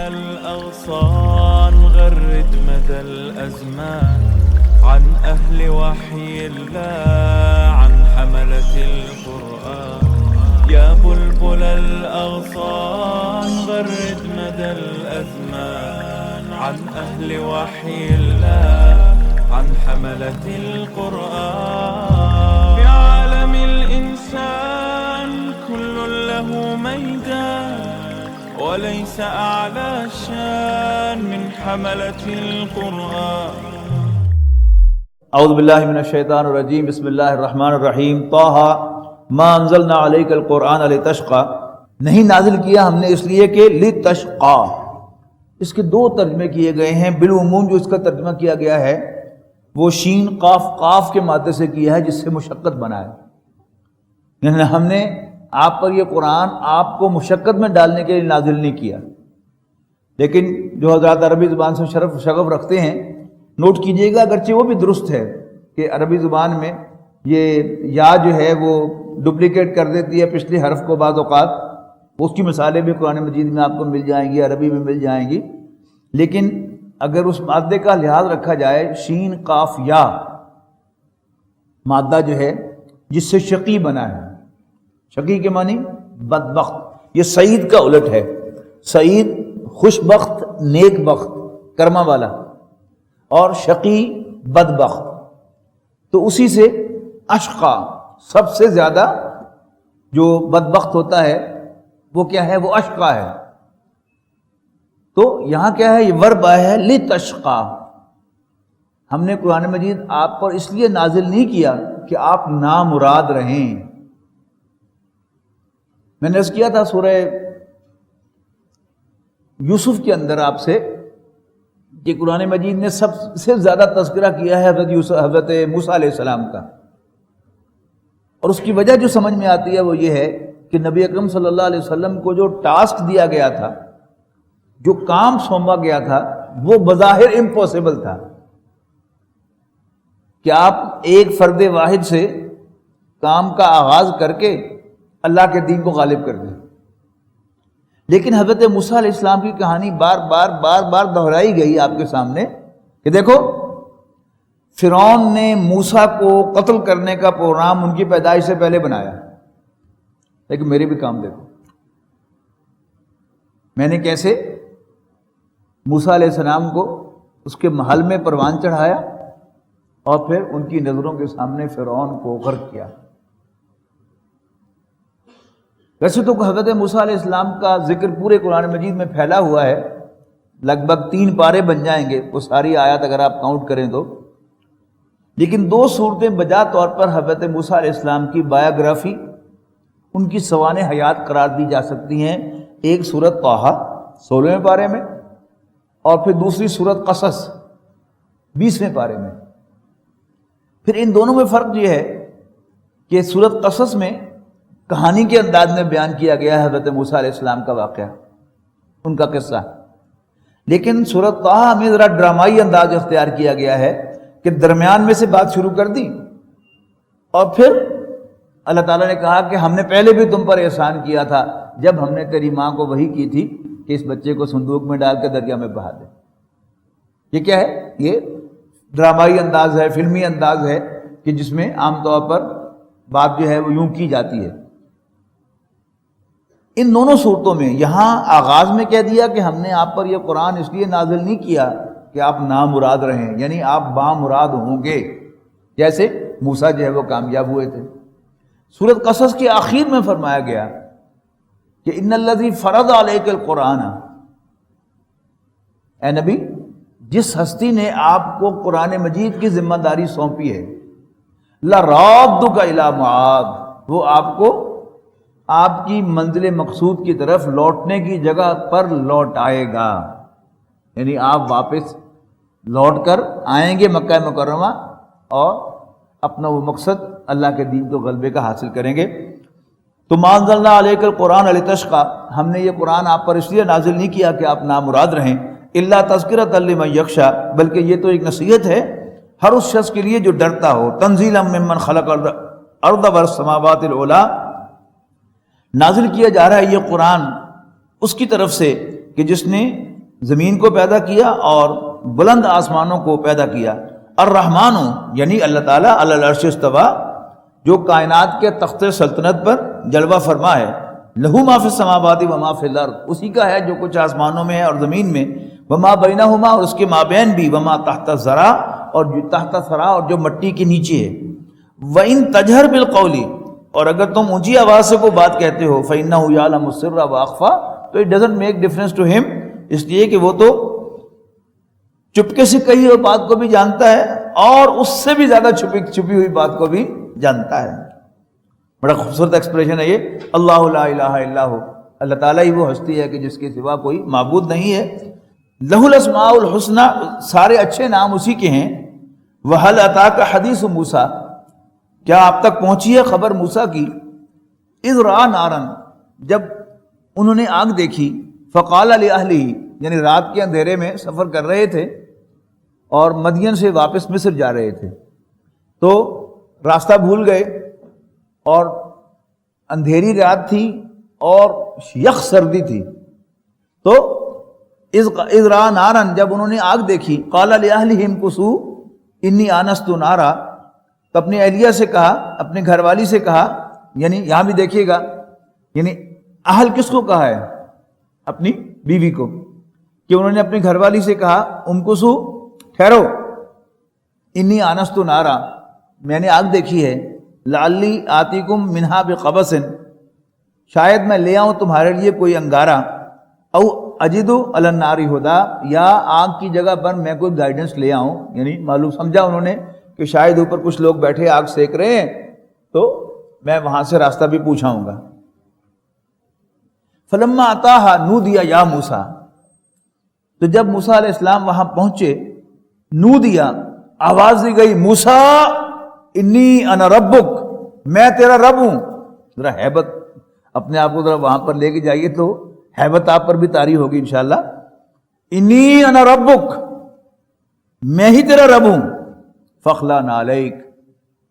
الأغصان غرد مدى الأزمان عن أهل وحي الله عن حملة القرآن يا بلبل الأغصان غرد مدى الأزمان عن أهل وحي الله عن حملة القرآن في عالم الإنسان كل له ميدان وليس أعلى شان من حملة القرآن. اعوذ باللہ من الشیطان الرجیم. بسم اللہ الرحمن الرحیم. طٰہ ما انزلنا علیک القرآن لتشقی، نہیں نازل کیا ہم نے اس لیے کہ لتشقی. اس کے دو ترجمے کیے گئے ہیں. بالعموم جو اس کا ترجمہ کیا گیا ہے وہ شین قاف قاف کے مادے سے کیا ہے جس سے مشقت بنا ہے. یعنی ہم نے آپ پر یہ قرآن آپ کو مشقت میں ڈالنے کے لیے نازل نہیں کیا. لیکن جو حضرات عربی زبان سے شغف رکھتے ہیں نوٹ کیجئے گا، اگرچہ وہ بھی درست ہے کہ عربی زبان میں یہ یا جو ہے وہ ڈپلیکیٹ کر دیتی ہے پچھلے حرف کو بعض اوقات. اس کی مثالیں بھی قرآن مجید میں آپ کو مل جائیں گی، عربی میں مل جائیں گی. لیکن اگر اس مادے کا لحاظ رکھا جائے، شین قاف یا مادہ جو ہے جس سے شقی بنا ہے، شقی کے معنی بدبخت، یہ سعید کا الٹ ہے. سعید خوش بخت، نیک بخت، کرما والا، اور شقی بدبخت. تو اسی سے اشقا، سب سے زیادہ جو بدبخت ہوتا ہے وہ کیا ہے؟ وہ اشقا ہے. تو یہاں کیا ہے؟ یہ ورب آیا ہے لتشقی. ہم نے قرآن مجید آپ پر اس لیے نازل نہیں کیا کہ آپ نامراد رہیں. میں نے عرض کیا تھا سورہ یوسف کے اندر آپ سے کہ قرآن مجید نے سب سے زیادہ تذکرہ کیا ہے حضرت موسیٰ علیہ السلام کا. اور اس کی وجہ جو سمجھ میں آتی ہے وہ یہ ہے کہ نبی اکرم صلی اللہ علیہ وسلم کو جو ٹاسک دیا گیا تھا، جو کام سونپا گیا تھا، وہ بظاہر امپاسبل تھا کہ آپ ایک فرد واحد سے کام کا آغاز کر کے اللہ کے دین کو غالب کر دیں. لیکن حضرت موسیٰ علیہ السلام کی کہانی بار بار دہرائی گئی آپ کے سامنے کہ دیکھو فرعون نے موسیٰ کو قتل کرنے کا پروگرام ان کی پیدائش سے پہلے بنایا، لیکن میرے بھی کام دیکھو میں نے کیسے موسیٰ علیہ السلام کو اس کے محل میں پروان چڑھایا اور پھر ان کی نظروں کے سامنے فرعون کو غرق کیا. ویسے تو حضرت موسیٰ علیہ السلام کا ذکر پورے قرآن مجید میں پھیلا ہوا ہے، لگ بھگ 3 پارے بن جائیں گے وہ ساری آیات اگر آپ کاؤنٹ کریں تو. لیکن 2 صورتیں بجا طور پر حضرت موسیٰ علیہ السلام کی بایوگرافی، ان کی سوانح حیات قرار دی جا سکتی ہیں. ایک سورت طٰہ 16ویں پارے میں، اور پھر دوسری سورت قصص 20ویں پارے میں. پھر ان دونوں میں فرق یہ ہے کہ سورت قصص میں کہانی کے انداز میں بیان کیا گیا ہے حضرت موسیٰ علیہ السلام کا واقعہ، ان کا قصہ. لیکن سورت طٰہ میں ذرا ڈرامائی انداز اختیار کیا گیا ہے کہ درمیان میں سے بات شروع کر دی اور پھر اللہ تعالیٰ نے کہا کہ ہم نے پہلے بھی تم پر احسان کیا تھا جب ہم نے تیری ماں کو وحی کی تھی کہ اس بچے کو صندوق میں ڈال کے دریا میں بہا دے. یہ کیا ہے؟ یہ ڈرامائی انداز ہے، فلمی انداز ہے کہ جس میں عام طور پر بات جو ہے وہ یوں کی جاتی ہے. ان دونوں صورتوں میں یہاں آغاز میں کہہ دیا کہ ہم نے آپ پر یہ قرآن اس لیے نازل نہیں کیا کہ آپ نامراد رہیں، یعنی آپ بامراد ہوں گے جیسے موسیٰ جو ہے وہ کامیاب ہوئے تھے. سورۃ قصص کے آخر میں فرمایا گیا کہ ان الذی فرض علیک القرآن، اے نبی جس ہستی نے آپ کو قرآن مجید کی ذمہ داری سونپی ہے، لرادک الی معاد، وہ آپ کو آپ کی منزل مقصود کی طرف لوٹنے کی جگہ پر لوٹ آئے گا. یعنی آپ واپس لوٹ کر آئیں گے مکہ مکرمہ اور اپنا وہ مقصد اللہ کے دین کو غلبے کا حاصل کریں گے. تو ما انزلنا علیک القرآن لتشقی، ہم نے یہ قرآن آپ پر اس لیے نازل نہیں کیا کہ آپ نامراد رہیں، الا تذکرۃ لمن یخشی، بلکہ یہ تو ایک نصیحت ہے ہر اس شخص کے لیے جو ڈرتا ہو. تنزیلا ممن خلق الارض والسماوات العلی، نازل کیا جا رہا ہے یہ قرآن اس کی طرف سے کہ جس نے زمین کو پیدا کیا اور بلند آسمانوں کو پیدا کیا. الرحمن یعنی اللہ تعالیٰ علی العرش استویٰ، جو کائنات کے تخت سلطنت پر جلوہ فرما ہے. لہو ما فی السماوات و ما فی الارض، اسی کا ہے جو کچھ آسمانوں میں ہے اور زمین میں. وما بینہما، اور اس کے مابین بھی. وما تحت الثری، اور جو تحت ثری اور جو مٹی کے نیچے ہے. وَإِن تجہر بالقول، اور اگر تم اونچی آواز سے کوئی بات کہتے ہو، فإنہ یعلم السر وأخفى، تو it doesn't make difference to ہم، اس لیے کہ وہ تو چپکے سے کہی ہوئی بات کو بھی جانتا ہے اور اس سے بھی زیادہ چھپی ہوئی بات کو بھی جانتا ہے. بڑا خوبصورت ایکسپریشن ہے یہ. اللہ لا الہ الا ہو، اللہ تعالیٰ ہی وہ ہستی ہے کہ جس کے سوا کوئی معبود نہیں ہے. لہ الاسماء الحسنی، سارے اچھے نام اسی کے ہیں. وہل اتاک حدیث موسیٰ، کیا آپ تک پہنچی ہے خبر موسیٰ کی؟ اذ رأى نارا، جب انہوں نے آگ دیکھی. فقال لأہلہ، یعنی رات کے اندھیرے میں سفر کر رہے تھے اور مدین سے واپس مصر جا رہے تھے، تو راستہ بھول گئے اور اندھیری رات تھی اور یخ سردی تھی. تو اذ رأى نارا، جب انہوں نے آگ دیکھی. قال لأہلہ امکثوا انی آنست نارا، تو اپنی اہلیہ سے کہا، اپنے گھر والی سے کہا، یعنی یہاں بھی دیکھیے گا، یعنی اہل کس کو کہا ہے؟ اپنی بیوی کو، کہ انہوں نے اپنی گھر والی سے کہا امکثوا، ٹھہرو، انی آنست نارا، میں نے آگ دیکھی ہے. لعلی آتیکم منہا بقبس، شاید میں لے آؤں تمہارے لیے کوئی انگارہ. او اجد علی النار ہدی، یا آگ کی جگہ پر میں کوئی گائیڈنس لے آؤں. یعنی معلوم سمجھا انہوں نے کہ شاید اوپر کچھ لوگ بیٹھے آگ سیک رہے ہیں تو میں وہاں سے راستہ بھی پوچھاؤں گا. فلما اتاہا نودی یا موسیٰ، تو جب موسیٰ علیہ السلام وہاں پہنچے، نودیا، آواز دی گئی، موسیٰ انی انا ربک، میں تیرا رب ہوں. ذرا ہیبت اپنے آپ کو ذرا وہاں پر لے کے جائیے تو ہیبت آپ پر بھی طاری ہوگی انشاءاللہ. انی انا ربک، میں ہی تیرا رب ہوں. فخلا نعلیک،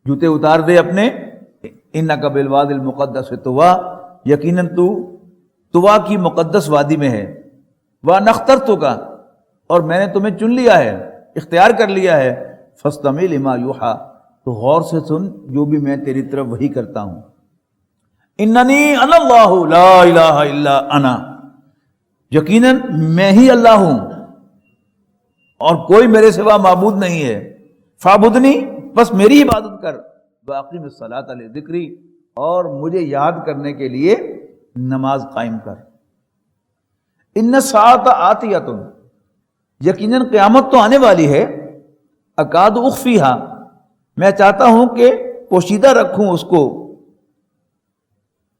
جوتے اتار دے اپنے. انک بالوادی المقدس طویٰ، یقیناً تو طویٰ کی مقدس وادی میں ہے. وَأَنَا اخْتَرْتُکَ، اور میں نے تمہیں چن لیا ہے، اختیار کر لیا ہے. فَاسْتَمِعْ لِمَا یُوحَىٰ، تو غور سے سن جو بھی میں تیری طرف وحی کرتا ہوں. اننی انا اللہ لا الہ الا انا، یقیناً میں ہی اللہ ہوں اور کوئی میرے سوا معبود نہیں ہے. فاعبدنی، بس میری عبادت کر. واقم الصلاۃ لذکری، اور مجھے یاد کرنے کے لیے نماز قائم کر. ان الساعۃ آتیۃ، یقیناً قیامت تو آنے والی ہے. اکاد اخفیہا، میں چاہتا ہوں کہ پوشیدہ رکھوں اس کو،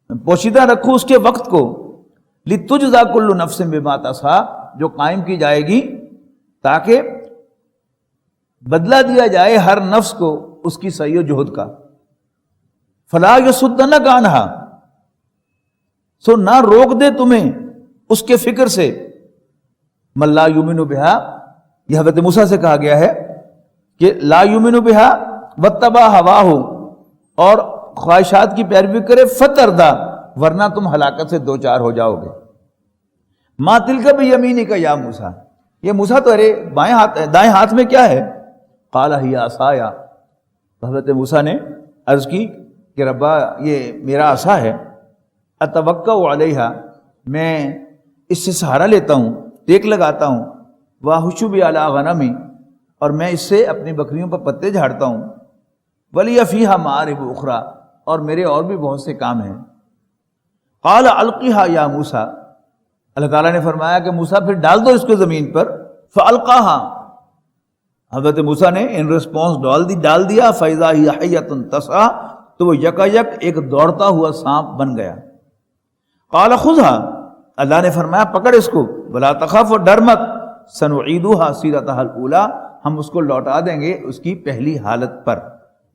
پوشیدہ رکھوں اس کے وقت کو. لتجزا کل نفس بما تسعی، جو قائم کی جائے گی تاکہ بدلہ دیا جائے ہر نفس کو اس کی سعی و جہد کا. فلا یصدنک عنہا، سو نہ روک دے تمہیں اس کے فکر سے. من لا یؤمن بہا، یہ حضرت موسیٰ سے کہا گیا ہے کہ لا یؤمن بہا واتبع ہواہ، اور خواہشات کی پیروی کرے. فتردہ، ورنہ تم ہلاکت سے دو چار ہو جاؤ گے. ما تلک بیمینک یا موسیٰ، یہ موسیٰ تو ارے بائیں ہاتھ، دائیں ہاتھ میں کیا ہے؟ قال ہی عصای، حضرت موسیٰ نے عرض کی کہ ربا یہ میرا عصا ہے. اتوکا علیہا، میں اس سے سہارا لیتا ہوں، ٹیک لگاتا ہوں. واحش بی علی غنمی، اور میں اس سے اپنی بکریوں پر پتے جھاڑتا ہوں. ولی فیہا معارب اخری، اور میرے اور بھی بہت سے کام ہیں. قال القیہا یا موسیٰ، اللہ تعالیٰ نے فرمایا کہ موسیٰ پھر ڈال دو اس کو زمین پر. فالقاہا، حضرت موسیٰ نے ان ریسپانس ڈال دیا. فاذا ہی حیۃ تسعی، تو وہ یکایک ایک دوڑتا ہوا سانپ بن گیا. قال خذھا، اللہ نے فرمایا پکڑ اس کو. ولا تخف، ڈر مت. سنعیدھا سیرتھا الاولی، ہم اس کو لوٹا دیں گے اس کی پہلی حالت پر.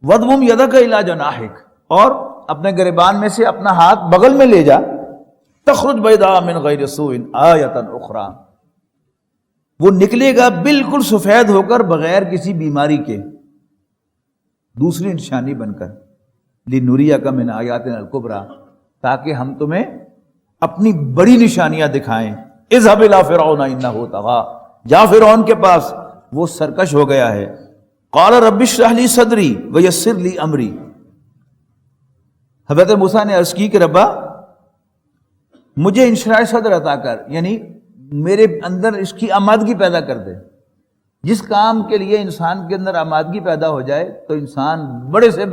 وضمم یدک الی جناحک، اور اپنے گریبان میں سے اپنا ہاتھ بغل میں لے جا. تخرج بیضاء من غیر سوء آیۃ اخری، وہ نکلے گا بالکل سفید ہو کر بغیر کسی بیماری کے، دوسری نشانی بن کر. لنریک من آیاتنا الکبریٰ، تاکہ ہم تمہیں اپنی بڑی نشانیاں دکھائیں. اذهب الى فرعون انه طغى، جا فرعون کے پاس، وہ سرکش ہو گیا ہے۔ قال رب اشرح لي صدری ويسر لي امری، حضرت موسیٰ نے عرض کی کہ ربا مجھے انشراح صدر عطا کر، یعنی میرے اندر اس کی آمادگی پیدا کر دے۔ جس کام کے لیے انسان کے اندر آمادگی پیدا ہو جائے تو انسان بڑے سے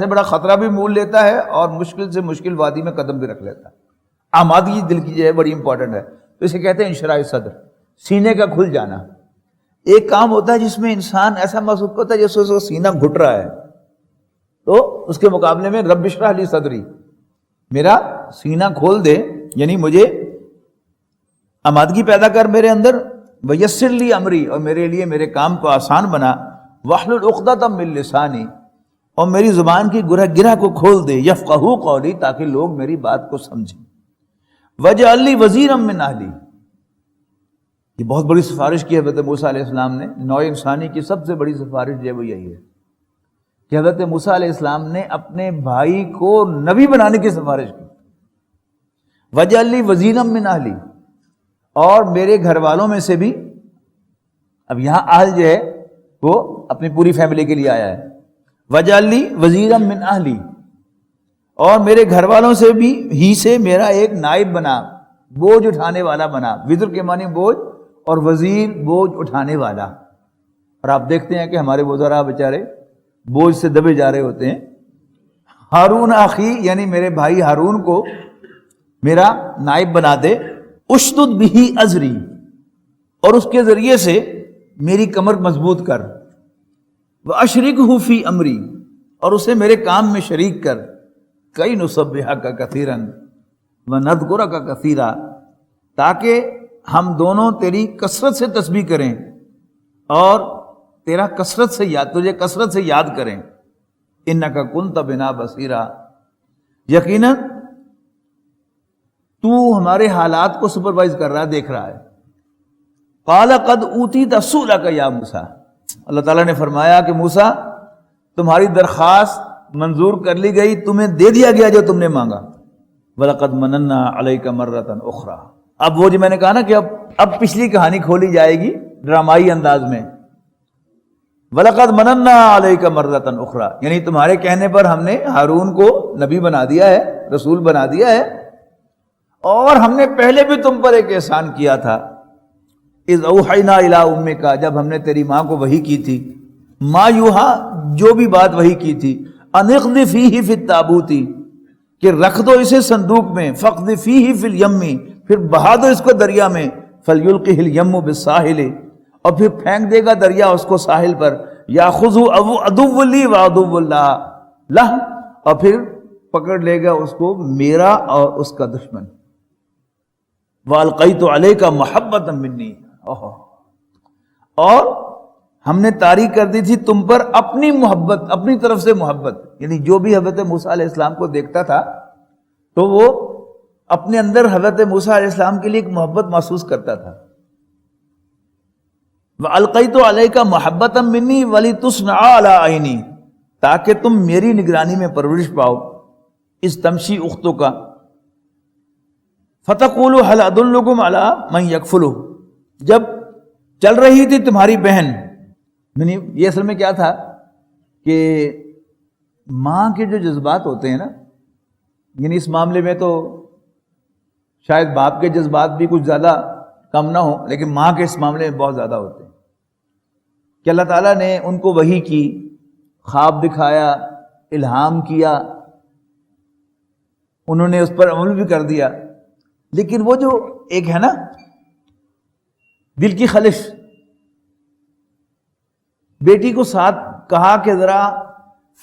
بڑا خطرہ بھی مول لیتا ہے اور مشکل سے مشکل وادی میں قدم بھی رکھ لیتا ہے۔ آمادگی دل کی جو ہے بڑی امپورٹنٹ ہے، تو اسے کہتے ہیں انشراح صدر، سینے کا کھل جانا۔ ایک کام ہوتا ہے جس میں انسان ایسا محسوس ہوتا ہے جیسے اس کا سینہ گھٹ رہا ہے، تو اس کے مقابلے میں رب اشرح لی صدری، میرا سینہ کھول دے، یعنی مجھے آمادگی پیدا کر میرے اندر، ویسر لی امری، اور میرے لیے میرے کام کو آسان بنا، واحلل عقدۃ من لسانی، اور میری زبان کی گرہ کو کھول دے، یفقہوا قولی، تاکہ لوگ میری بات کو سمجھیں، واجعل لی وزیرا من اہلی۔ یہ بہت بڑی سفارش کی حضرت موسیٰ علیہ السلام نے، نوع انسانی کی سب سے بڑی سفارش جو ہے وہ یہی ہے کہ حضرت موسیٰ علیہ السلام نے اپنے بھائی کو نبی بنانے کی سفارش کی۔ واجعل لی وزیرا من اہلی، اور میرے گھر والوں میں سے بھی، اب یہاں اہل جو ہے وہ اپنی پوری فیملی کے لیے آیا ہے، واجعل لی وزیرا من اہلی، اور میرے گھر والوں سے بھی ہی سے میرا ایک نائب بنا، بوجھ اٹھانے والا بنا۔ وزر کے معنی بوجھ، اور وزیر بوجھ اٹھانے والا۔ اور آپ دیکھتے ہیں کہ ہمارے وزراء بیچارے بوجھ سے دبے جا رہے ہوتے ہیں۔ ہارون اخی، یعنی میرے بھائی ہارون کو میرا نائب بنا دے، اشدد بہ ازری، اور اس کے ذریعے سے میری کمر مضبوط کر، واشرکہ فی امری، اور اسے میرے کام میں شریک کر، کئی نسبحک کثیرا ونذکرک کثیرا، تاکہ ہم دونوں تیری کثرت سے تسبیح کریں اور تیرا کثرت سے یاد، تجھے کثرت سے یاد کریں۔ انک کنت بنا بصیرا، یقیناً تو ہمارے حالات کو سپروائز کر رہا ہے، دیکھ رہا ہے۔ قال قد اوتیت سؤلک یا موسیٰ، اللہ تعالیٰ نے فرمایا کہ موسیٰ تمہاری درخواست منظور کر لی گئی، تمہیں دے دیا گیا جو تم نے مانگا۔ وَلَقَدْ مَنَنَّا عَلَيْكَ مَرَّةً أُخْرَى، اب وہ جو میں نے کہا نا کہ اب پچھلی کہانی کھولی جائے گی ڈرامائی انداز میں۔ وَلَقَدْ مَنَنَّا عَلَيْكَ مَرَّةً أُخْرَى، یعنی تمہارے کہنے پر ہم نے ہارون کو نبی بنا دیا ہے، رسول بنا دیا ہے، اور ہم نے پہلے بھی تم پر ایک احسان کیا تھا۔ اذ اوحینا الی امک، جب ہم نے تیری ماں کو وحی کی تھی، ما یوحا، جو بھی بات وحی کی تھی، ان اقذ فیہ فی التابوت، کہ رکھ دو اسے صندوق میں، فقذ فیہ فی الیم، پھر بہا دو اس کو دریا میں، فلیلقہ الیم بالساحل، اور پھر پھینک دے گا دریا اس کو ساحل پر، یاخذہ عدو لی وعدو لہ، اور پھر پکڑ لے گا اس کو میرا اور اس کا دشمن۔ وَأَلْقَيْتُ عَلَيْكَ مَحَبَّةً مِّنِّي، اور ہم نے طاری کر دی تھی تم پر اپنی محبت، اپنی طرف سے محبت، یعنی جو بھی حضرت موسیٰ علیہ السلام کو دیکھتا تھا تو وہ اپنے اندر حضرت موسیٰ علیہ السلام کے لیے ایک محبت محسوس کرتا تھا۔ وَأَلْقَيْتُ عَلَيْكَ مَحَبَّةً مِّنِّي وَلِتُصْنَعَ عَلَىٰ عَيْنِي، تاکہ تم میری نگرانی میں پرورش پاؤ، اس تمشی اختوں کا۔ فَتَقُولُ هَلْ أَدُلُّكُمْ عَلَىٰ مَنْ يَكْفُلُهُ، جب چل رہی تھی تمہاری بہن، یعنی یہ اصل میں کیا تھا کہ ماں کے جو جذبات ہوتے ہیں نا، یعنی اس معاملے میں تو شاید باپ کے جذبات بھی کچھ زیادہ کم نہ ہوں، لیکن ماں کے اس معاملے میں بہت زیادہ ہوتے ہیں کہ اللہ تعالیٰ نے ان کو وحی کی، خواب دکھایا، الہام کیا، انہوں نے اس پر عمل بھی کر دیا، لیکن وہ جو ایک ہے نا دل کی خلش، بیٹی کو ساتھ کہا کہ ذرا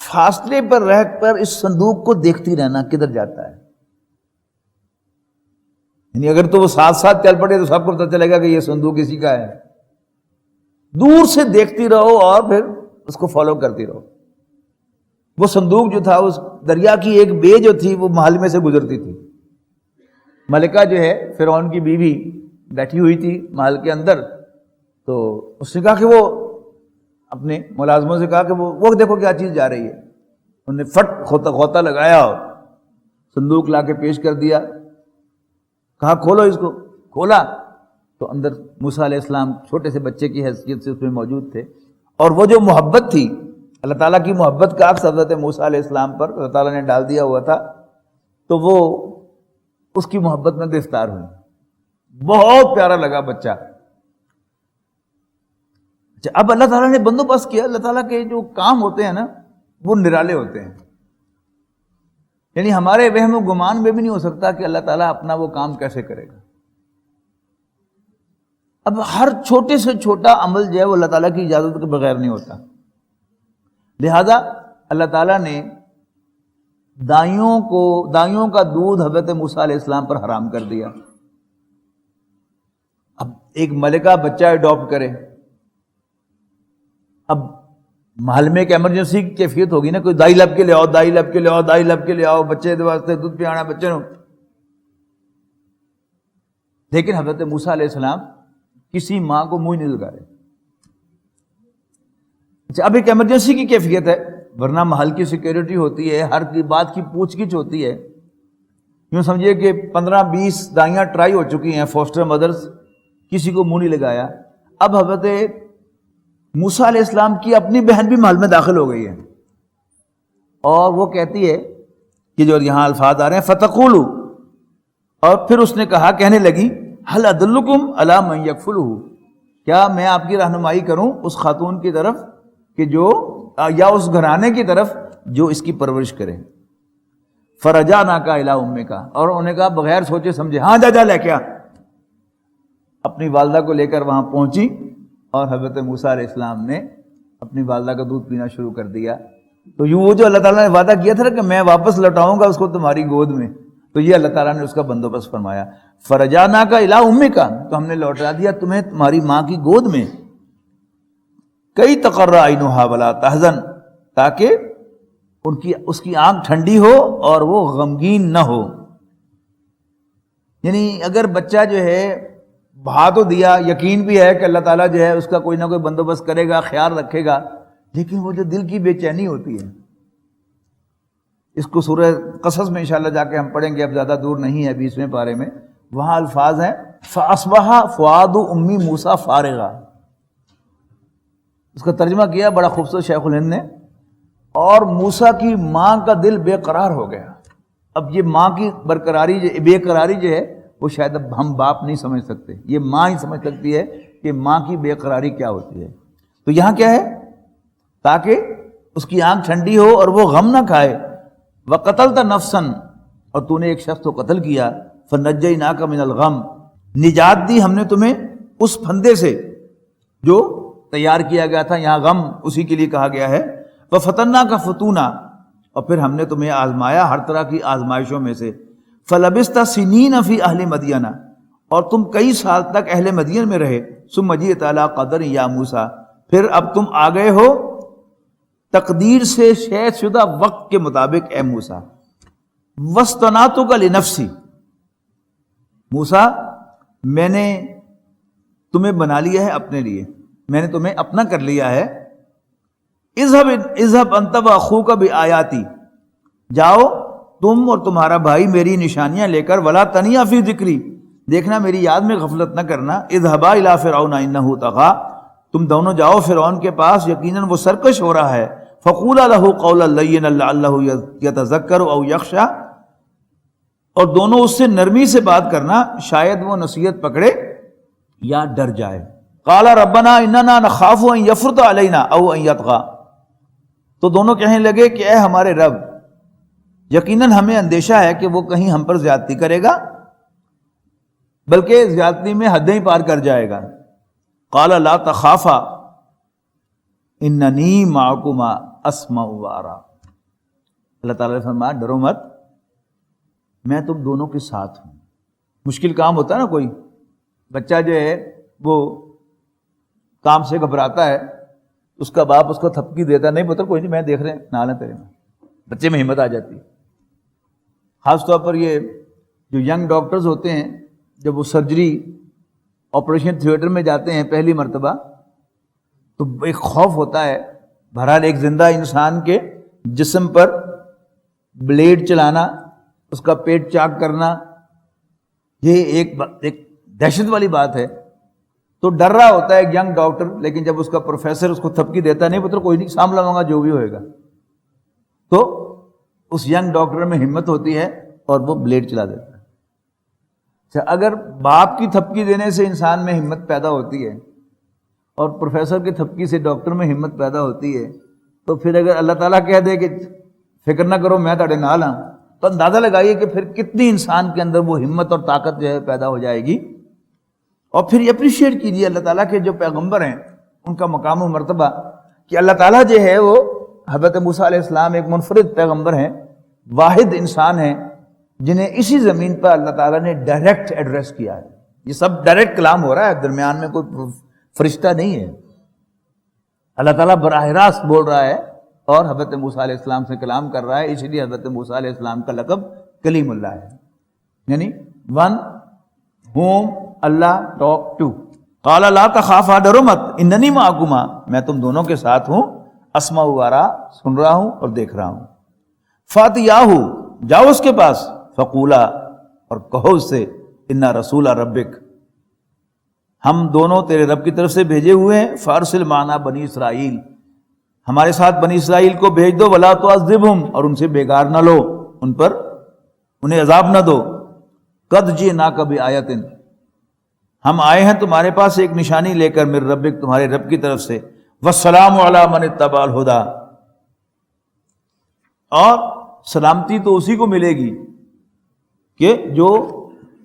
فاصلے پر رہ کر اس صندوق کو دیکھتی رہنا کدھر جاتا ہے، یعنی اگر تو وہ ساتھ ساتھ چل پڑے تو سب کو پتہ چلے گا کہ یہ صندوق اسی کا ہے، دور سے دیکھتی رہو اور پھر اس کو فالو کرتی رہو۔ وہ صندوق جو تھا اس دریا کی ایک بے جو تھی وہ محل میں سے گزرتی تھی، ملکہ جو ہے فرعون کی بیوی بیٹھی ہوئی تھی محل کے اندر، تو اس نے کہا کہ وہ اپنے ملازموں سے کہا کہ وہ دیکھو کیا چیز جا رہی ہے، انہوں نے فٹ غوطہ لگایا اور صندوق لا کے پیش کر دیا، کہا کھولو اس کو، کھولا تو اندر موسیٰ علیہ السلام چھوٹے سے بچے کی حیثیت سے اس میں موجود تھے، اور وہ جو محبت تھی اللہ تعالیٰ کی محبت کا عکس حضرت موسیٰ علیہ السلام پر اللہ تعالیٰ نے ڈال دیا ہوا تھا، تو وہ اس کی محبت میں گرفتار ہوئی. بہت پیارا لگا بچہ. اب اللہ تعالیٰ نے بندوبست کیا. اللہ تعالیٰ کے جو کام ہوتے ہیں نا وہ نرالے ہوتے ہیں، یعنی ہمارے وہم و گمان میں بھی نہیں ہو سکتا کہ اللہ تعالیٰ اپنا وہ کام کیسے کرے گا. اب ہر چھوٹے سے چھوٹا عمل جو ہے وہ اللہ تعالیٰ کی اجازت کے بغیر نہیں ہوتا. لہذا اللہ تعالیٰ نے دائیوں کا دودھ حضرت موسیٰ علیہ السلام پر حرام کر دیا. اب ایک ملکہ بچہ اڈاپٹ کرے، اب محل میں ایک ایمرجنسی کی کیفیت ہوگی نا، کوئی دائی لب کے لے آؤ، دائی لب کے لے آؤ، دائی لب کے لے آؤ، بچے واسطے دودھ پلانا بچے نو. لیکن حضرت موسیٰ علیہ السلام کسی ماں کو منہ نہیں لگا رہے. اچھا اب ایک ایمرجنسی کی کیفیت ہے، ورنہ محل کی سیکیورٹی ہوتی ہے، ہر کی بات کی پوچھ گچھ ہوتی ہے. یوں سمجھیے کہ 15-20 دائیاں ٹرائی ہو چکی ہیں، فوسٹر مدرس، کسی کو منہ نہیں لگایا. اب حضرت موسیٰ علیہ السلام کی اپنی بہن بھی محل میں داخل ہو گئی ہے، اور وہ کہتی ہے کہ جو یہاں الفاظ آ رہے ہیں فتقولو، اور پھر اس نے کہا، کہنے لگی، هل ادلکم علی من یکفلہ، کیا میں آپ کی رہنمائی کروں اس خاتون کی طرف کہ جو یا اس گھرانے کی طرف جو اس کی پرورش کرے. فرجعناک الی امک، اور انہوں نے کہا بغیر سوچے سمجھے ہاں جا لے کے آ. اپنی والدہ کو لے کر وہاں پہنچی، اور حضرت موسیٰ علیہ السلام نے اپنی والدہ کا دودھ پینا شروع کر دیا. تو یوں وہ جو اللہ تعالیٰ نے وعدہ کیا تھا کہ میں واپس لوٹاؤں گا اس کو تمہاری گود میں، تو یہ اللہ تعالیٰ نے اس کا بندوبست فرمایا. فرجعناک الی امک، تو ہم نے لوٹا دیا تمہیں تمہاری ماں کی گود میں. کئی تقر عینھا ولا تحزن، تاکہ اس کی آنکھ ٹھنڈی ہو اور وہ غمگین نہ ہو. یعنی اگر بچہ جو ہے بہا تو دیا، یقین بھی ہے کہ اللہ تعالیٰ جو ہے اس کا کوئی نہ کوئی بندوبست کرے گا، خیال رکھے گا، لیکن وہ جو دل کی بے چینی ہوتی ہے، اس کو سورہ قصص میں انشاءاللہ جا کے ہم پڑھیں گے، اب زیادہ دور نہیں ہے 20ویں پارے میں، وہاں الفاظ ہیں فَأَصْبَحَ فُؤَادُ أُمِّ مُوسَىٰ فَارِغًا. اس کا ترجمہ کیا بڑا خوبصورت شیخ الہند نے، اور موسیٰ کی ماں کا دل بے قرار ہو گیا. اب یہ ماں کی بے قراری جو ہے وہ شاید اب ہم باپ نہیں سمجھ سکتے، یہ ماں ہی سمجھ سکتی ہے کہ ماں کی بے قراری کیا ہوتی ہے. تو یہاں کیا ہے، تاکہ اس کی آنکھ ٹھنڈی ہو اور وہ غم نہ کھائے. وَقَتَلْتَ نَفْسًا، اور تو نے ایک شخص کو قتل کیا. فَنَجَّيْنَاكَ مِنَ الْغَمِّ، نجات دی ہم نے تمہیں اس پھندے سے جو تیار کیا گیا تھا. یہاں غم اسی کے لیے کہا گیا ہے. وَفَتَنَّاكَ فُتُونًا، اور پھر ہم نے تمہیں آزمایا ہر طرح کی آزمائشوں میں سے. فَلَبِثْتَ سِنِينَ فِي أَهْلِ مَدْيَنَ، اور تم کئی سال تک اہل مدین میں رہے. ثُمَّ جِئْتَ عَلَىٰ قَدْرٍ يَا مُوسَىٰ، پھر اب تم آ گئے ہو تقدیر سے شے شدہ وقت کے مطابق اے موسیٰ. وَاصْطَنَعْتُكَ لِنَفْسِي، موسیٰ میں نے تمہیں بنا لیا ہے اپنے لیے، میں نے تمہیں اپنا کر لیا ہے. اذهب انت واخوک بآیاتی، جاؤ تم اور تمہارا بھائی میری نشانیاں لے کر. ولا تنیا فی ذکری، دیکھنا میری یاد میں غفلت نہ کرنا. اذهبا الی فرعون انه طغى، تم دونوں جاؤ فرعون کے پاس، یقیناً وہ سرکش ہو رہا ہے. فقولا له قولا لینا لعلہ یتذکر او یخشی، اور دونوں اس سے نرمی سے بات کرنا، شاید وہ نصیحت پکڑے یا ڈر جائے. قال ربنا اننا نخاف ان یفرط علینا او ان یطغى، تو دونوں کہنے لگے کہ اے ہمارے رب، یقیناً ہمیں اندیشہ ہے کہ وہ کہیں ہم پر زیادتی کرے گا، بلکہ زیادتی میں حدیں پار کر جائے گا. قال لا تخافا اننی معکما اسمع وارا، اللہ تعالیٰ نے فرمایا ڈرو مت، میں تم دونوں کے ساتھ ہوں. مشکل کام ہوتا ہے نا، کوئی بچہ جو ہے وہ کام سے گھبراتا ہے، اس کا باپ اس کو تھپکی دیتا ہے، نہیں پتر کوئی نہیں میں دیکھ رہے ہیں، نہ لیں تیرے میں، بچے میں ہمت آ جاتی ہے. خاص طور پر یہ جو ینگ ڈاکٹرز ہوتے ہیں، جب وہ سرجری آپریشن تھیٹر میں جاتے ہیں پہلی مرتبہ، تو ایک خوف ہوتا ہے. بہرحال ایک زندہ انسان کے جسم پر بلیڈ چلانا، اس کا پیٹ چاک کرنا، یہ ایک دہشت والی بات ہے. تو ڈر رہا ہوتا ہے ایک ینگ ڈاکٹر، لیکن جب اس کا پروفیسر اس کو تھپکی دیتا ہے، نہیں پتر کوئی نہیں، سامنے لاؤں گا جو بھی ہوئے گا، تو اس ینگ ڈاکٹر میں ہمت ہوتی ہے اور وہ بلیڈ چلا دیتا ہے. اچھا، اگر باپ کی تھپکی دینے سے انسان میں ہمت پیدا ہوتی ہے اور پروفیسر کی تھپکی سے ڈاکٹر میں ہمت پیدا ہوتی ہے، تو پھر اگر اللہ تعالیٰ کہہ دے کہ فکر نہ کرو میں تاڑے نال ہاں، تو اندازہ لگائیے کہ پھر کتنی انسان کے اندر وہ ہمت اور طاقت جو ہے پیدا ہو جائے گی. اور پھر یہ اپریشیٹ کیجیے اللہ تعالیٰ کے جو پیغمبر ہیں ان کا مقام و مرتبہ، کہ اللہ تعالیٰ جو ہے وہ حضرت موسیٰ علیہ السلام ایک منفرد پیغمبر ہیں، واحد انسان ہیں جنہیں اسی زمین پر اللہ تعالیٰ نے ڈائریکٹ ایڈریس کیا ہے. یہ سب ڈائریکٹ کلام ہو رہا ہے، درمیان میں کوئی فرشتہ نہیں ہے. اللہ تعالیٰ براہ راست بول رہا ہے اور حضرت موسیٰ علیہ السلام سے کلام کر رہا ہے، اس لیے حضرت موسیٰ علیہ السلام کا لقب کلیم اللہ ہے، یعنی one whom Allah talk to. قال لا تخافا، ڈرو مت، اننی معکما، میں تم دونوں کے ساتھ ہوں، اسمع و ارا، سن رہا ہوں اور دیکھ رہا ہوں. فاتیاہو، جاؤ اس کے پاس، فقولا، اور کہو اس سے، انا رسول ربک، ہم دونوں تیرے رب کی طرف سے بھیجے ہوئے ہیں، فارسل معنا بنی اسرائیل، ہمارے ساتھ بنی اسرائیل کو بھیج دو، ولا تعذبہم، اور ان سے بیگار نہ لو، ان پر انہیں عذاب نہ دو. قد جئناک بآیۃ، ہم آئے ہیں تمہارے پاس ایک نشانی لے کر، من ربک، تمہارے رب کی طرف سے، والسلام علی من اتبع الہدی، اور سلامتی تو اسی کو ملے گی کہ جو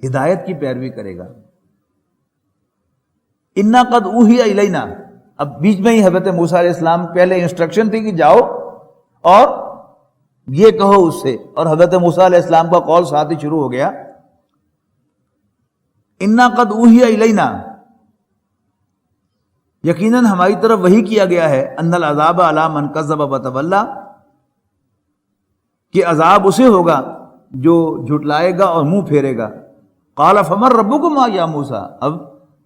ہدایت کی پیروی کرے گا. انا قد اوحی الینا، اب بیچ میں ہی حضرت موسیٰ علیہ السلام پہلے انسٹرکشن تھی کہ جاؤ اور یہ کہو اس سے، اور حضرت موسیٰ علیہ السلام کا قول ساتھ ہی شروع ہو گیا. انا قد اوحی الینا، یقیناً ہماری طرف وحی کیا گیا ہے، ان العذاب علی من کذب وتولی، کہ عذاب اسے ہوگا جو جھٹلائے گا اور منہ پھیرے گا. قال فمن ربکما یا موسیٰ، اب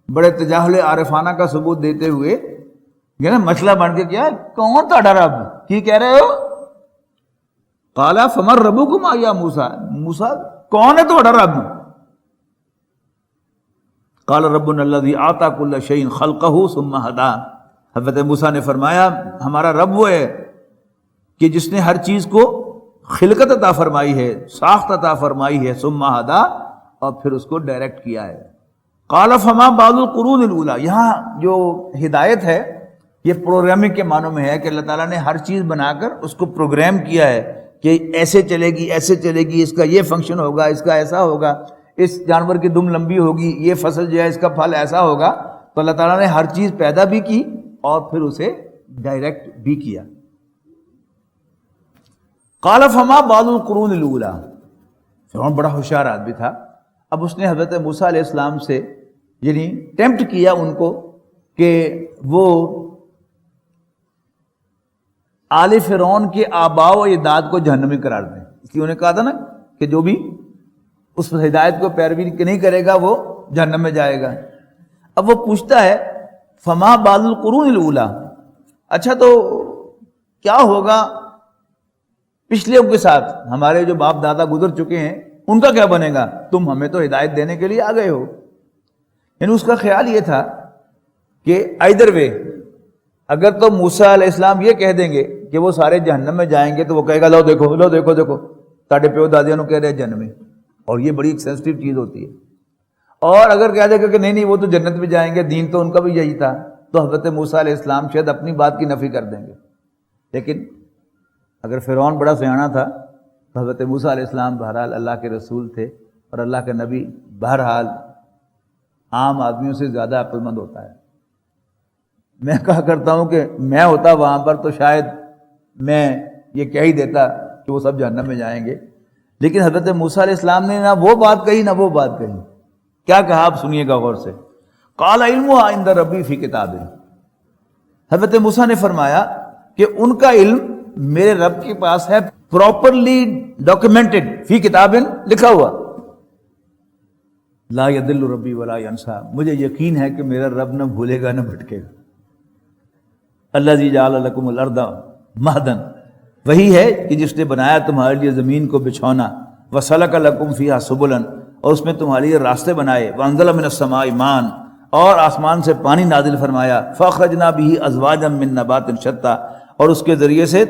بڑے تجاہل عارفانہ کا ثبوت دیتے ہوئے یہ نا مسئلہ بن کے، کیا کون تہاڈا رب، کی کہہ رہے ہو؟ قال فمن ربکما یا موسیٰ، موسیٰ کون ہے تہاڈا رب؟ قال ربنا الذی اعطی کل شیء خلقہ ثم ہدی، حضرت موسیٰ نے فرمایا ہمارا رب وہ ہے کہ جس نے ہر چیز کو خلقت عطا فرمائی ہے، ساخت عطا فرمائی ہے، ثم ہدی، اور پھر اس کو ڈائریکٹ کیا ہے. قال فما بال القرون الاولی، یہاں جو ہدایت ہے یہ پروگرامنگ کے معنوں میں ہے کہ اللہ تعالیٰ نے ہر چیز بنا کر اس کو پروگرام کیا ہے کہ ایسے چلے گی، ایسے چلے گی، اس کا یہ فنکشن ہوگا، اس کا ایسا ہوگا، اس جانور کی دم لمبی ہوگی، یہ فصل جو ہے اس کا پھل ایسا ہوگا. تو اللہ تعالیٰ نے ہر چیز پیدا بھی کی اور پھر اسے ڈائریکٹ بھی کیا. قال فما بال القرون الاولی، فرعون بڑا ہوشیار آدمی تھا. اب اس نے حضرت موسیٰ علیہ السلام سے یعنی ٹیمپٹ کیا ان کو کہ وہ آل فرعون کے آباء و اجداد کو جہنمی قرار دیں. اس لیے انہوں نے کہا تھا نا کہ جو بھی اس ہدایت کو پیروی نہیں کرے گا وہ جہنم میں جائے گا. اب وہ پوچھتا ہے فما بال القرون الاولی، اچھا تو کیا ہوگا پچھلے کے ساتھ، ہمارے جو باپ دادا گزر چکے ہیں ان کا کیا بنے گا؟ تم ہمیں تو ہدایت دینے کے لیے آ گئے ہو. یعنی اس کا خیال یہ تھا کہ ایدر وے، اگر تو موسیٰ علیہ السلام یہ کہہ دیں گے کہ وہ سارے جہنم میں جائیں گے تو وہ کہے گا لو دیکھو لو دیکھو دیکھو تاڑے پیو دادیاں نو کہہ رہے جہنم میں، اور یہ بڑی ایک سینسٹیو چیز ہوتی ہے. اور اگر کہہ دے گا کہ نہیں نہیں وہ تو جنت میں جائیں گے، دین تو ان کا بھی یہی تھا، تو حضرت موسیٰ علیہ السلام شاید اپنی بات کی نفی کر دیں گے. لیکن اگر فرعون بڑا سیاںا تھا تو حضرت موسیٰ علیہ السلام بہرحال اللہ کے رسول تھے، اور اللہ کے نبی بہرحال عام آدمیوں سے زیادہ عقل مند ہوتا ہے. میں کہا کرتا ہوں کہ میں ہوتا وہاں پر تو شاید میں یہ کہہ ہی دیتا کہ وہ سب جہنم میں جائیں گے. لیکن حضرت موسیٰ علیہ السلام نے نہ وہ بات کہی نہ وہ بات کہی. کیا کہا آپ سنیے گا غور سے. قال علمها عند ربی فی کتاب، حضرت موسیٰ نے فرمایا کہ ان کا علم میرے رب کے پاس ہے، پراپرلی ڈاکیومنٹڈ، فی کتاب، لکھا ہوا. لا یضل ربی ولا ینسیٰ، مجھے یقین ہے کہ میرا رب نہ بھولے گا نہ بھٹکے گا. الذی جعل لکم الارض مہدا، وہی ہے کہ جس نے بنایا تمہارے لیے زمین کو بچھونا، وسلک لکم فیہا سبلا، اور اس میں تمہارے لیے راستے بنائے، وانزل من السماء ماء، اور آسمان سے پانی نازل فرمایا، فاخرجنا به ازواجا من نبات شتى، اور اس کے ذریعے سے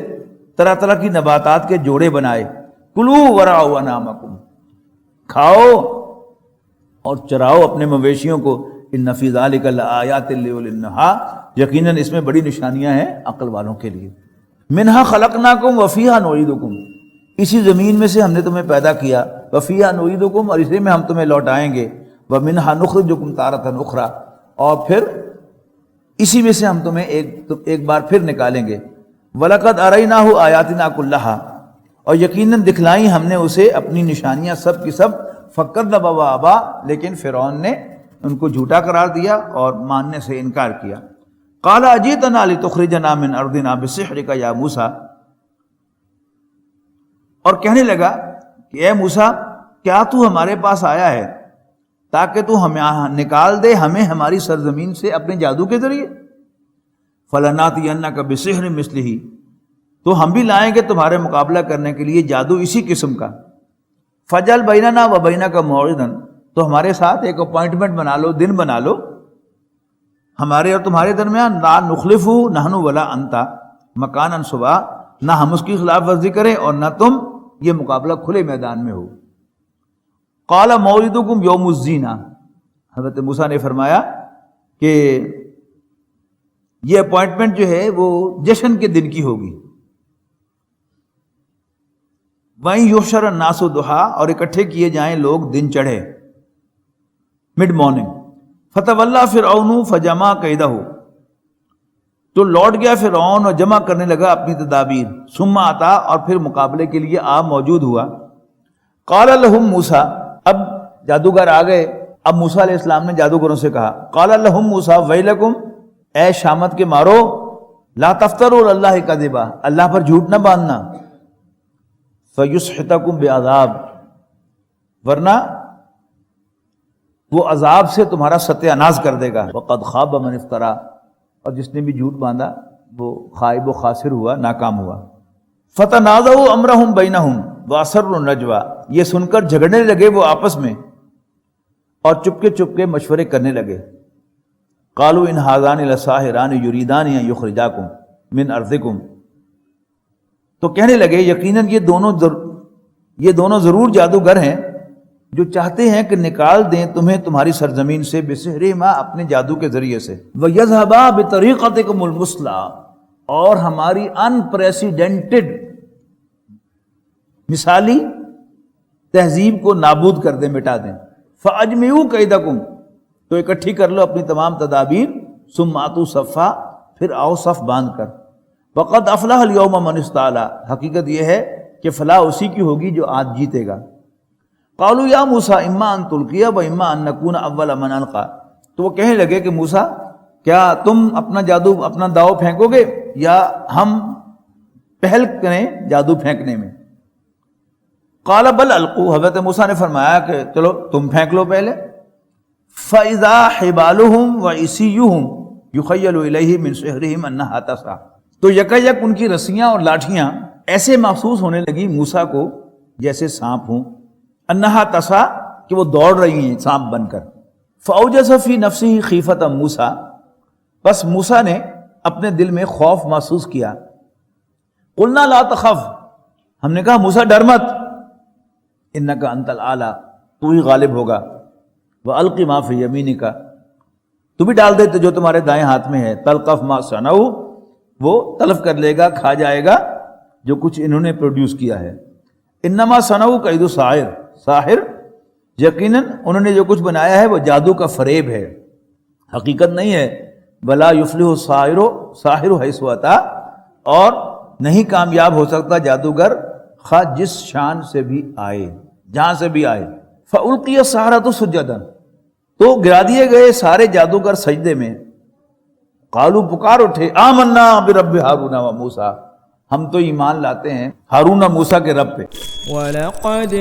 طرح طرح کی نباتات کے جوڑے بنائے، کلوا ورعوا انعامکم، کھاؤ اور چراؤ اپنے مویشیوں کو، ان فی ذلک لآیات لأولی النہی، یقیناً اس میں بڑی نشانیاں ہیں عقل والوں کے لیے۔ منہا خلقناکم وفیہا نعیدکم، اسی زمین میں سے ہم نے تمہیں پیدا کیا، وفیہا نعیدکم، اور اسی میں ہم تمہیں لوٹائیں گے، ومنہا نخرجکم تارۃ اخری، اور پھر اسی میں سے ہم تمہیں ایک بار پھر نکالیں گے، وَلَقَدْ أَرَيْنَاهُ آیَاتِنَا كُلَّهَا، اور یقیناً دکھلائیں ہم نے اسے اپنی نشانیاں سب کی سب، فَكَذَّبَ وَأَبَىٰ، لیکن فرعون نے ان کو جھوٹا قرار دیا اور ماننے سے انکار کیا۔ قَالَ أَجِئْتَنَا لِتُخْرِجَنَا مِنْ أَرْضِنَا بِسِحْرِكَ يَا مُوسَىٰ، اور کہنے لگا کہ اے موسیٰ، کیا تو ہمارے پاس آیا ہے تاکہ تو ہمیں نکال دے ہمیں ہماری سرزمین سے اپنے جادو کے ذریعے؟ فَلَنَأْتِيَنَّكَ بِسِحْرٍ مِثْلِهِ، تو ہم بھی لائیں گے تمہارے مقابلہ کرنے کے لیے جادو اسی قسم کا۔ فَجْعَلْ بَيْنَنَا وَبَيْنَكَ مَوْعِدًا، تو ہمارے ساتھ ایک اپوائنٹمنٹ بنا لو، دن بنا لو ہمارے اور تمہارے درمیان، لا نخلفہ نحن ولا انت مکانا سوا، نہ ہم اس کی خلاف ورزی کریں اور نہ تم، یہ مقابلہ کھلے میدان میں ہو۔ قال موعدکم یوم الزینہ، حضرت موسیٰ نے فرمایا کہ یہ اپوائنٹمنٹ جو ہے وہ جشن کے دن کی ہوگی۔ وَإِن يُحْشَرَ النَّاسُ ضُحًى، اور اکٹھے کیے جائیں لوگ دن چڑھے، مڈ مارننگ۔ فَتَوَلَّىٰ فِرْعَوْنُ فَجَمَعَ كَيْدَهُ، تو لوٹ گیا فرعون اور جمع کرنے لگا اپنی تدابیر، ثم آتا، اور پھر مقابلے کے لیے موجود ہوا۔ قَالَ لَهُم مُوسیٰ، اب جادوگر آ گئے، اب موسیٰ علیہ السلام نے جادوگروں سے کہا، قَالَ لَهُم مُوسیٰ وَيْلَكُمْ، اے شامت کے مارو، لا تفتروا علی اللہ کذبا، اللہ پر جھوٹ نہ باندھنا، فیسحتکم بعذاب، ورنہ وہ عذاب سے تمہارا ستیہ ناز کر دے گا، وقد خاب من افترا، اور جس نے بھی جھوٹ باندھا وہ خائب و خاسر ہوا، ناکام ہوا۔ فتنازعوا امرهم بینہم واسروا النجوى، یہ سن کر جھگڑنے لگے وہ آپس میں اور چپکے چپکے مشورے کرنے لگے۔ قالوا ان ھذان لساحران یریدان ان یخرجاکم من ارضکم، تو کہنے لگے یقیناً یہ دونوں ضرور جادوگر ہیں جو چاہتے ہیں کہ نکال دیں تمہیں تمہاری سرزمین سے، بسحرہما، اپنے جادو کے ذریعے سے، وَيَذْهَبَا بِطَرِيقَتِكُمُ الْمُثْلَىٰ، اور ہماری انپریسیڈنٹڈ مثالی تہذیب کو نابود کر دیں، مٹا دیں۔ فَأَجْمِعُوا كَيْدَكُمْ، تو اکٹھی کر لو اپنی تمام تدابیر، ثُمَّ أَتُوا صَفًّا، پھر آؤ صف باندھ کر۔ وَقَدْ أَفْلَحَ الْيَوْمَ مَنِ اسْتَعْلَىٰ، حقیقت یہ ہے کہ فلاح اسی کی ہوگی جو آج جیتے گا۔ قالوا یا موسیٰ اما ان تلقی و اما ان نکون اول من القی، تو وہ کہنے لگے کہ موسیٰ کیا تم اپنا جادو، اپنا داؤ پھینکو گے یا ہم پہل کریں جادو پھینکنے میں؟ قال بل القوا، حضرت موسیٰ نے فرمایا کہ چلو تم پھینک لو پہلے۔ فاذا حبالهم وعصیهم یخیل الیہ من سحرهم انہا تسعی، تو یکایک ان کی رسیاں اور لاٹھیاں ایسے محسوس ہونے لگی موسیٰ کو جیسے سانپ ہوں، انہا تسعی، کہ وہ دوڑ رہی ہیں سانپ بن کر۔ فاوجس فی نفسہ خیفۃ موسیٰ، بس موسیٰ نے اپنے دل میں خوف محسوس کیا۔ قلنا لا تخف، ہم نے کہا موسیٰ ڈر مت، انک انت الاعلی، تو ہی غالب ہوگا، والق ما فی یمینک، تو بھی ڈال دے جو تمہارے دائیں ہاتھ میں ہے، تلقف ما صنعوا، وہ تلف کر لے گا، کھا جائے گا جو کچھ انہوں نے پروڈیوس کیا ہے۔ انما صنعوا کید ساحر، ساحر یقیناً انہوں نے جو کچھ بنایا ہے وہ جادو کا فریب ہے، حقیقت نہیں ہے۔ ولا یفلح الساحر ساحر حیث اتی، اور نہیں کامیاب ہو سکتا جادوگر خواہ جس شان سے بھی آئے، جہاں سے بھی آئے۔ فالقی السحرۃ سجدا، تو گرا دیے گئے سارے جادوگر سجدے میں۔ قالوا، پکار اٹھے، آمنا برب ہارون و موسیٰ، ہم تو ایمان لاتے ہیں ہارون و موسیٰ کے رب پہ۔ وَلَقَدْ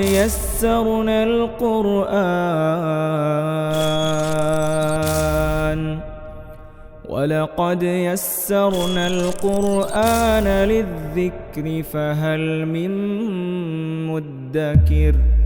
يَسَّرْنَا الْقُرْآنَ لِلذِّكْرِ فَهَلْ مِن مُّدَّكِرٍ